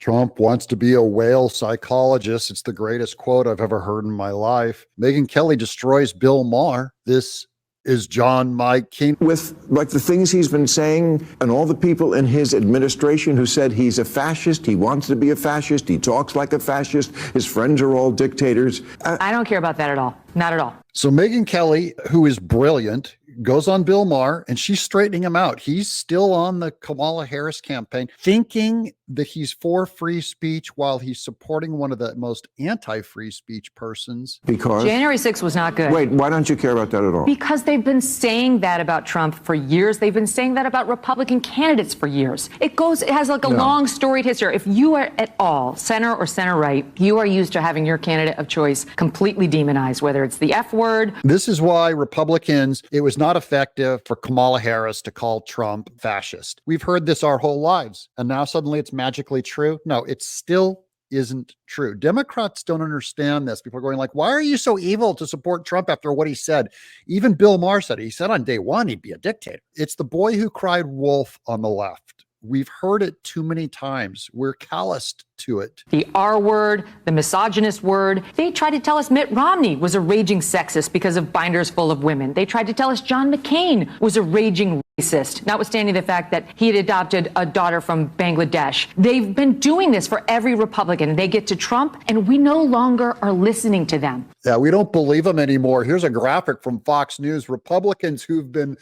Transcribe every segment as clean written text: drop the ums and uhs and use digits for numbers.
Trump wants to be a whale psychologist. It's the greatest quote I've ever heard in my life. Megyn Kelly destroys Bill Maher. This is John Mike King. With like the things he's been saying and all the people in his administration who said he's a fascist, he wants to be a fascist, he talks like a fascist, his friends are all dictators. I don't care about that at all. Not at all. So Megyn Kelly, who is brilliant, goes on Bill Maher and she's straightening him out. He's still on the Kamala Harris campaign, thinking that he's for free speech while he's supporting one of the most anti-free speech persons. Because January 6th was not good. Wait, why don't you care about that at all? Because they've been saying that about Trump for years. They've been saying that about Republican candidates for years. It has like a long storied history. If you are at all center or center right, you are used to having your candidate of choice completely demonized, whether it's the F word. This is why Republicans, it was not effective for Kamala Harris to call Trump fascist. We've heard this our whole lives, and now suddenly it's magically true. No, it still isn't true. Democrats don't understand this. People are going like, why are you so evil to support Trump after what he said? Even Bill Maher said it. He said on day one he'd be a dictator. It's the boy who cried wolf on the left. We've heard it too many times. We're calloused to it. The R word, the misogynist word. They tried to tell us Mitt Romney was a raging sexist because of binders full of women. They tried to tell us John McCain was a raging racist, notwithstanding the fact that he had adopted a daughter from Bangladesh. They've been doing this for every Republican. They get to Trump, and we no longer are listening to them. Yeah, we don't believe them anymore. Here's a graphic from Fox News. Republicans who've been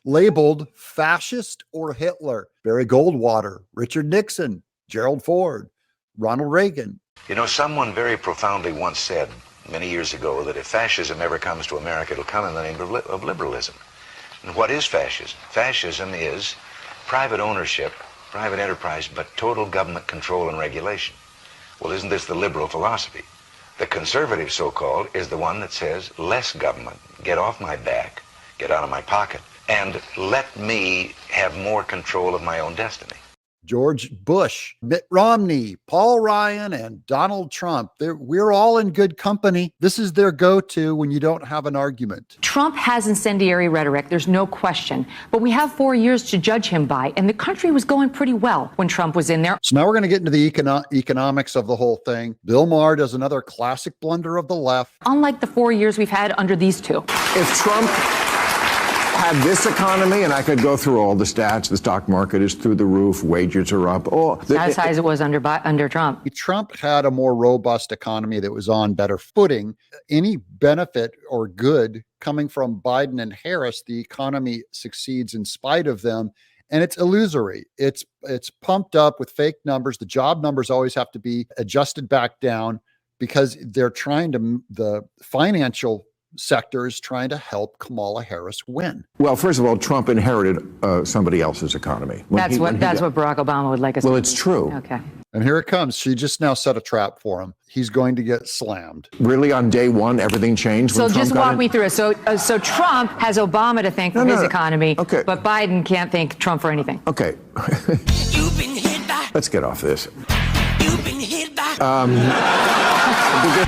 labeled fascist or Hitler: Barry Goldwater, Richard Nixon, Gerald Ford, Ronald Reagan. You know, someone very profoundly once said many years ago that if fascism ever comes to America, it'll come in the name of liberalism. And what is fascism? Fascism is private ownership, private enterprise, but total government control and regulation. Well, isn't this the liberal philosophy? The conservative, so-called, is the one that says less government, get off my back, get out of my pocket, and let me have more control of my own destiny. George Bush, Mitt Romney, Paul Ryan, and Donald Trump. We're all in good company. This is their go-to when you don't have an argument. Trump has incendiary rhetoric, there's no question. But we have 4 years to judge him by, and the country was going pretty well when Trump was in there. So now we're going to get into the economics of the whole thing. Bill Maher does another classic blunder of the left. Unlike the 4 years we've had under these two. If Trump had this economy, and I could go through all the stats, the stock market is through the roof, wages are up. Not as high as it was under Trump. Trump had a more robust economy that was on better footing. Any benefit or good coming from Biden and Harris, the economy succeeds in spite of them. And it's illusory. It's pumped up with fake numbers. The job numbers always have to be adjusted back down because they're trying to, the financial sector is trying to help Kamala Harris win. Well, first of all, Trump inherited somebody else's economy. That's what Barack Obama would like us to do. Well, it's true. Okay. And here it comes. She just now set a trap for him. He's going to get slammed. Really, on day one, everything changed? So just walk me through it. So Trump has Obama to thank for his economy, okay, but Biden can't thank Trump for anything. Okay. You've been hit by. Let's get off this. You've been hit by.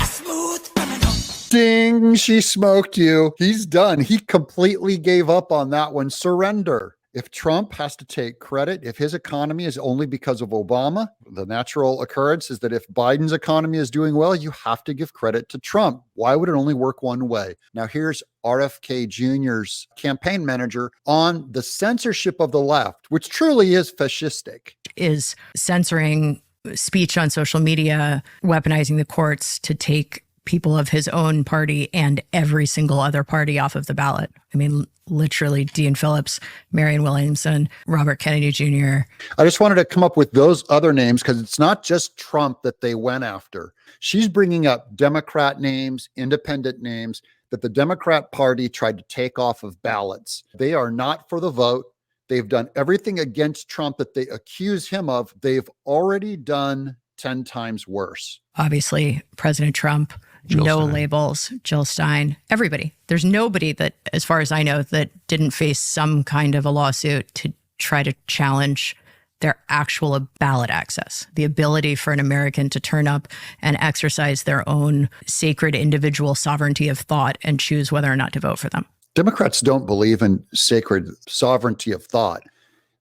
Smooth criminal. Ding, she smoked you. He's done. He completely gave up on that one. Surrender. If Trump has to take credit, if his economy is only because of Obama, the natural occurrence is that if Biden's economy is doing well, you have to give credit to Trump. Why would it only work one way? Now, here's RFK Jr.'s campaign manager on the censorship of the left, which truly is fascistic. Is censoring speech on social media, weaponizing the courts to take people of his own party and every single other party off of the ballot. I mean, literally Dean Phillips, Marianne Williamson, Robert Kennedy Jr. I just wanted to come up with those other names because it's not just Trump that they went after. She's bringing up Democrat names, independent names that the Democrat Party tried to take off of ballots. They are not for the vote. They've done everything against Trump that they accuse him of. They've already done 10 times worse. Obviously, President Trump, no labels, Jill Stein, everybody. There's nobody that, as far as I know, that didn't face some kind of a lawsuit to try to challenge their actual ballot access, the ability for an American to turn up and exercise their own sacred individual sovereignty of thought and choose whether or not to vote for them. Democrats don't believe in sacred sovereignty of thought.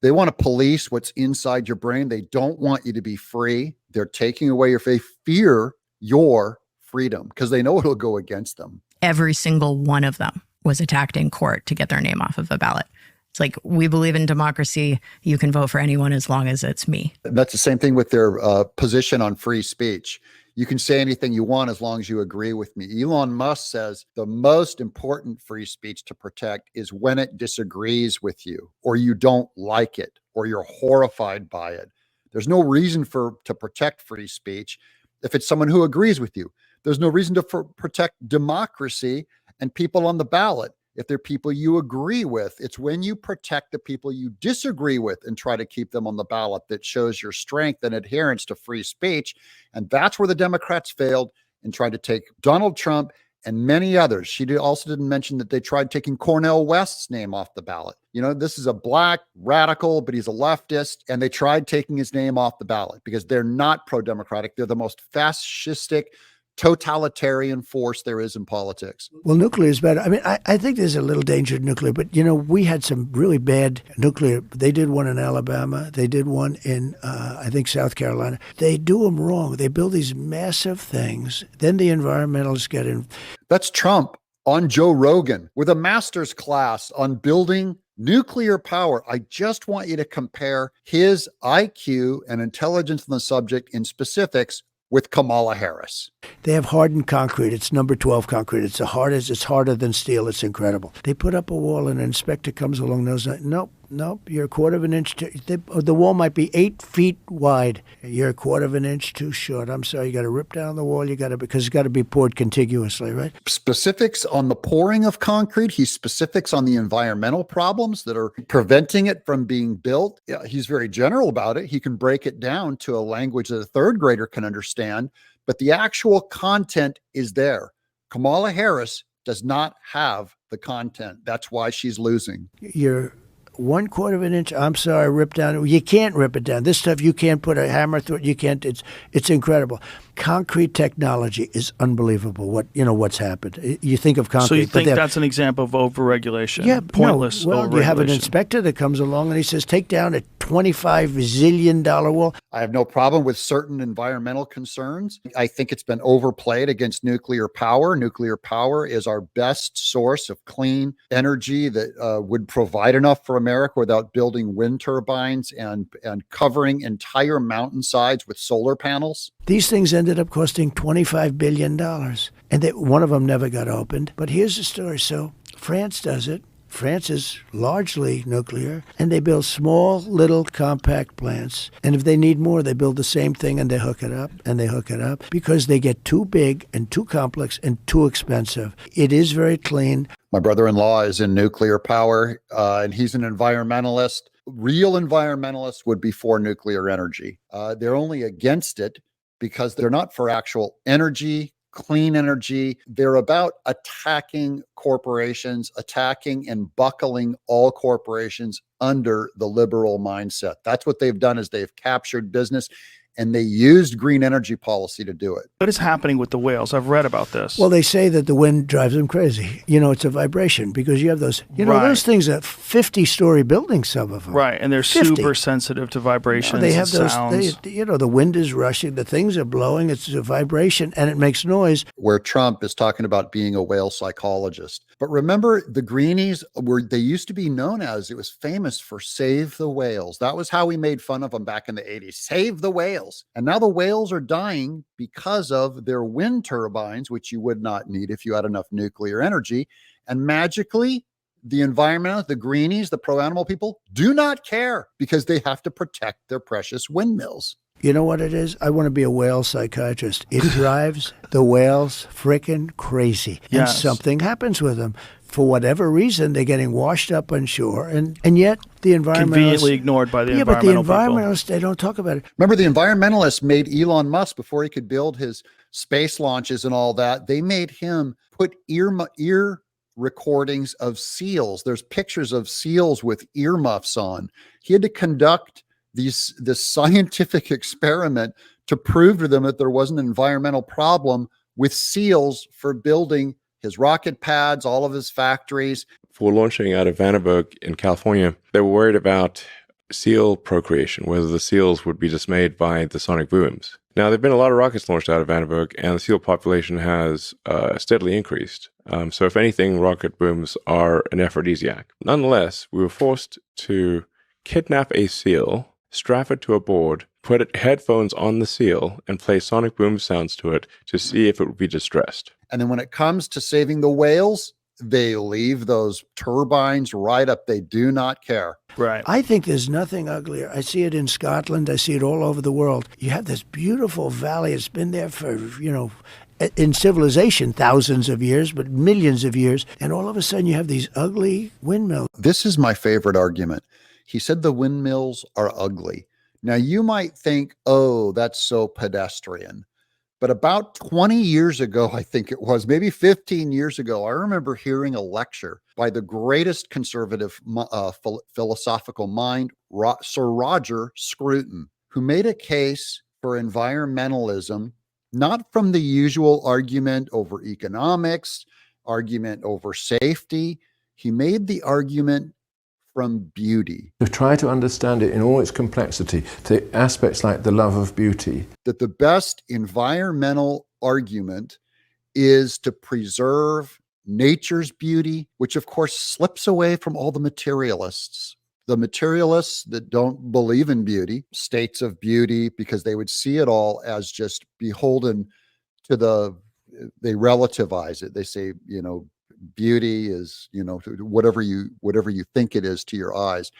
They want to police what's inside your brain. They don't want you to be free. They're taking away your faith, fear your freedom because they know it'll go against them. Every single one of them was attacked in court to get their name off of a ballot. It's like, we believe in democracy. You can vote for anyone as long as it's me. And that's the same thing with their position on free speech. You can say anything you want as long as you agree with me. Elon Musk says the most important free speech to protect is when it disagrees with you, or you don't like it, or you're horrified by it. There's no reason to protect free speech if it's someone who agrees with you. There's no reason to protect democracy and people on the ballot if they're people you agree with. It's when you protect the people you disagree with and try to keep them on the ballot that shows your strength and adherence to free speech. And that's where the Democrats failed in trying to take Donald Trump and many others. She also didn't mention that they tried taking Cornel West's name off the ballot. You know, this is a black radical, but he's a leftist, and they tried taking his name off the ballot because they're not pro-democratic. They're the most fascistic, totalitarian force there is in politics. Well, nuclear is better. I mean, I think there's a little danger in nuclear, but, you know, we had some really bad nuclear. They did one in Alabama. They did one in, I think, South Carolina. They do them wrong. They build these massive things. Then the environmentalists get in. That's Trump on Joe Rogan with a master's class on building nuclear power. I just want you to compare his IQ and intelligence on the subject in specifics with Kamala Harris. They have hardened concrete. It's number 12 concrete. It's harder than steel. It's incredible. They put up a wall and an inspector comes along and knows, nope, you're a quarter of an inch. The wall might be 8 feet wide. You're a quarter of an inch too short. I'm sorry, you got to rip down the wall. Because it's got to be poured contiguously, right? Specifics on the pouring of concrete. He's specifics on the environmental problems that are preventing it from being built. Yeah, he's very general about it. He can break it down to a language that a third grader can understand, but the actual content is there. Kamala Harris does not have the content. That's why she's losing. You're 1/4 of an inch. I'm sorry, rip down. You can't rip it down. This stuff, you can't put a hammer through it. You can't. It's incredible. Concrete technology is unbelievable. What's happened? You think of concrete. So you think that's an example of overregulation? Yeah, pointless. No. Well, you have an inspector that comes along and he says, take down a $25 zillion wall. I have no problem with certain environmental concerns. I think it's been overplayed against nuclear power. Nuclear power is our best source of clean energy that would provide enough for America without building wind turbines and covering entire mountainsides with solar panels. These things ended up costing $25 billion, and one of them never got opened. But here's the story. So France does it. France is largely nuclear, and they build small, little, compact plants. And if they need more, they build the same thing, and they hook it up, because they get too big and too complex and too expensive. It is very clean. My brother-in-law is in nuclear power, and he's an environmentalist. Real environmentalists would be for nuclear energy. They're only against it because they're not for actual energy, clean energy. They're about attacking corporations, attacking and buckling all corporations under the liberal mindset. That's what they've done, is they've captured business, and they used green energy policy to do it. What is happening with the whales? I've read about this. Well, they say that the wind drives them crazy. It's a vibration because you have those, those things that 50-story buildings, some of them. Right, and they're 50. Super sensitive to vibrations. They have those, sounds. The wind is rushing, the things are blowing, it's a vibration, and it makes noise. Where Trump is talking about being a whale psychologist. But remember, the greenies they used to be known as, it was famous for save the whales. That was how we made fun of them back in the 80s. Save the whales. And now the whales are dying because of their wind turbines, which you would not need if you had enough nuclear energy. And magically, the environment, the greenies, the pro-animal people do not care because they have to protect their precious windmills. You know what it is? I want to be a whale psychiatrist. It drives the whales frickin' crazy. Yes. And something happens with them. For whatever reason, they're getting washed up on shore, and yet the environmentalists... Conveniently ignored by the environmental people. Yeah, but the environmentalists, they don't talk about it. Remember, the environmentalists made Elon Musk, before he could build his space launches and all that, they made him put ear recordings of seals. There's pictures of seals with earmuffs on. He had to conduct this scientific experiment to prove to them that there was an environmental problem with seals for building his rocket pads, all of his factories. For launching out of Vandenberg in California, they were worried about seal procreation, whether the seals would be dismayed by the sonic booms. Now, there have been a lot of rockets launched out of Vandenberg, and the seal population has steadily increased. So if anything, rocket booms are an aphrodisiac. Nonetheless, we were forced to kidnap a seal, strap it to a board, put headphones on the seal, and play sonic boom sounds to it to see if it would be distressed. And then when it comes to saving the whales, they leave those turbines right up. They do not care. Right. I think there's nothing uglier. I see it in Scotland. I see it all over the world. You have this beautiful valley. It's been there for, in civilization, thousands of years, but millions of years. And all of a sudden you have these ugly windmills. This is my favorite argument. He said the windmills are ugly. Now you might think, oh, that's so pedestrian. But about 20 years ago, I think it was, maybe 15 years ago, I remember hearing a lecture by the greatest conservative philosophical mind, Sir Roger Scruton, who made a case for environmentalism, not from the usual argument over economics, argument over safety. He made the argument from beauty. To try to understand it in all its complexity, to aspects like the love of beauty. That the best environmental argument is to preserve nature's beauty, which of course slips away from all the materialists. The materialists that don't believe in beauty, states of beauty, because they would see it all as just beholden to they relativize it. They say, beauty is, whatever you think it is to your eyes.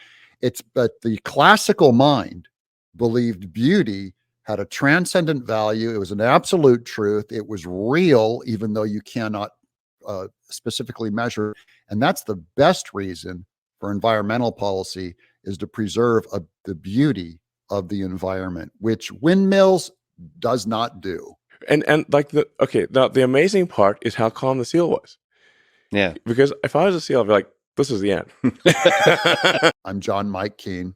But the classical mind believed beauty had a transcendent value. It was an absolute truth. It was real, even though you cannot specifically measure. And that's the best reason for environmental policy, is to preserve the beauty of the environment, which windmills does not do. And like now the amazing part is how calm the seal was. Yeah. Because if I was a seal, I'd be like, this is the end. I'm John Mike Keene.